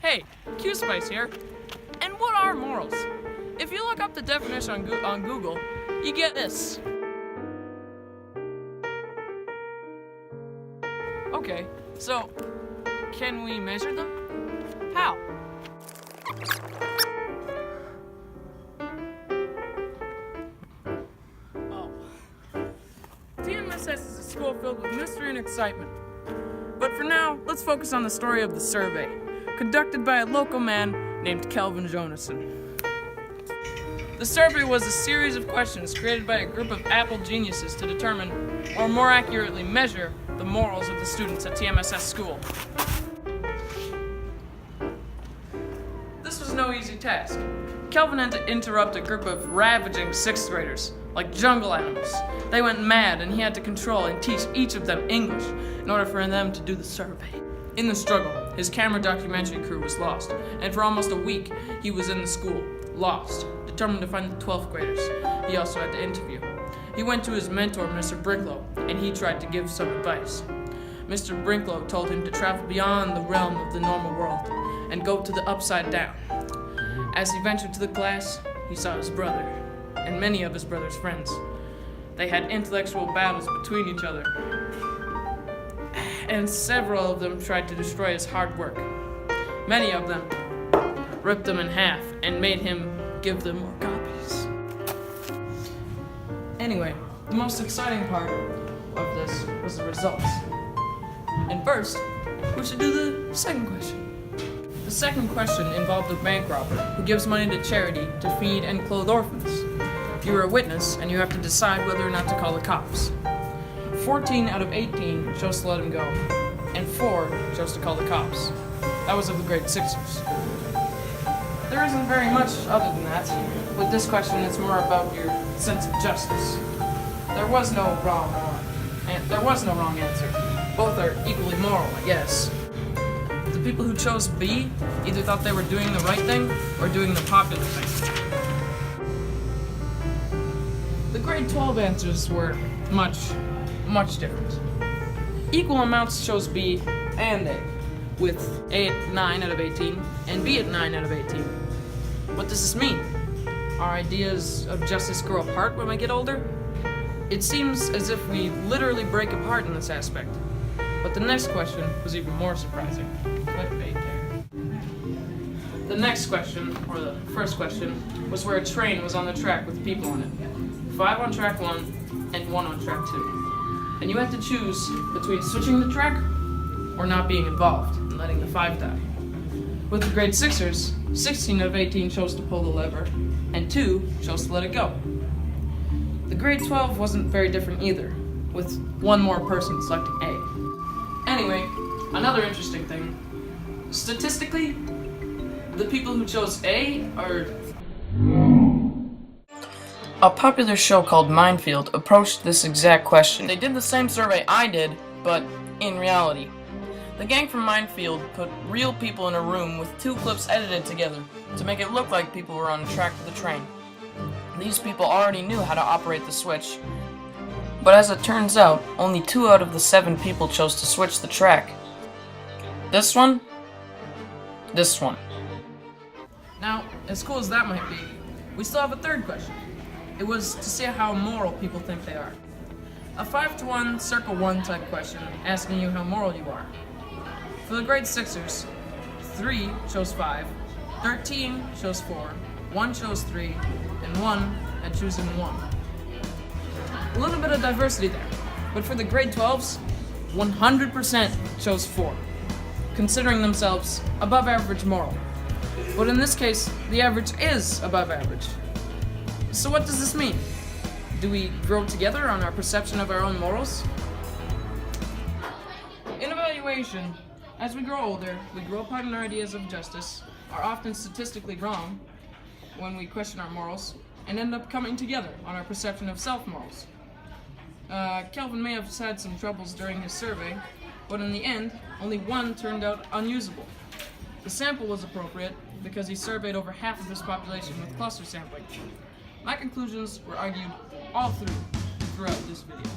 Hey, Q-Spice here. And what are morals? If you look up the definition on Google, you get this. Okay, so can we measure them? How? Oh. TMSS is a school filled with mystery and excitement. But for now, let's focus on the story of the survey, conducted by a local man named Kelvin Jonason. The survey was a series of questions created by a group of Apple geniuses to determine, or more accurately measure, the morals of the students at TMSS school. This was no easy task. Kelvin had to interrupt a group of ravaging sixth graders, like jungle animals. They went mad and he had to control and teach each of them English in order for them to do the survey. In the struggle, his camera documentary crew was lost, and for almost a week he was in the school, lost, determined to find the 12th graders he also had to interview. He went to his mentor, Mr. Brinklow, and he tried to give some advice. Mr. Brinklow told him to travel beyond the realm of the normal world and go to the upside down. As he ventured to the class, he saw his brother and many of his brother's friends. They had intellectual battles between each other, and several of them tried to destroy his hard work. Many of them ripped him in half and made him give them more copies. Anyway, the most exciting part of this was the results. And first, we should do the second question. The second question involved a bank robber who gives money to charity to feed and clothe orphans. You are a witness, and you have to decide whether or not to call the cops. 14 out of 18 chose to let him go, and 4 chose to call the cops. That was of the grade 6ers. There isn't very much other than that. With this question, it's more about your sense of justice. There was no wrong answer. Both are equally moral, I guess. The people who chose B either thought they were doing the right thing or doing the popular thing. The grade 12 answers were much different. Equal amounts chose B and A, with A at 9 out of 18 and B at 9 out of 18. What does this mean? Our ideas of justice grow apart when we get older? It seems as if we literally break apart in this aspect. But the next question was even more surprising. Clickbait there. The next question, or the first question, was where a train was on the track with people on it. 5 on track 1 and 1 on track 2. And you had to choose between switching the track or not being involved and letting the 5 die. With the grade 6ers, 16 out of 18 chose to pull the lever, and 2 chose to let it go. The grade 12 wasn't very different either, with 1 more person selecting A. Anyway, another interesting thing. Statistically, the people who chose A are... A popular show called Minefield approached this exact question. They did the same survey I did, but in reality. The gang from Minefield put real people in a room with 2 clips edited together to make it look like people were on the track of the train. These people already knew how to operate the switch, but as it turns out, only 2 out of the 7 people chose to switch the track. This one. Now, as cool as that might be, we still have a third question. It was to see how moral people think they are. A 5-to-1, circle 1 type question asking you how moral you are. For the grade 6ers, 3 chose 5, 13 chose 4, 1 chose 3, and 1 had chosen 1. A little bit of diversity there, but for the grade 12s, 100% chose 4, considering themselves above average moral. But in this case, the average is above average. So what does this mean? Do we grow together on our perception of our own morals? In evaluation, as we grow older, we grow apart in our ideas of justice, are often statistically wrong when we question our morals, and end up coming together on our perception of self-morals. Kelvin may have had some troubles during his survey, but in the end, only 1 turned out unusable. The sample was appropriate because he surveyed over half of his population with cluster sampling. My conclusions were argued all throughout this video.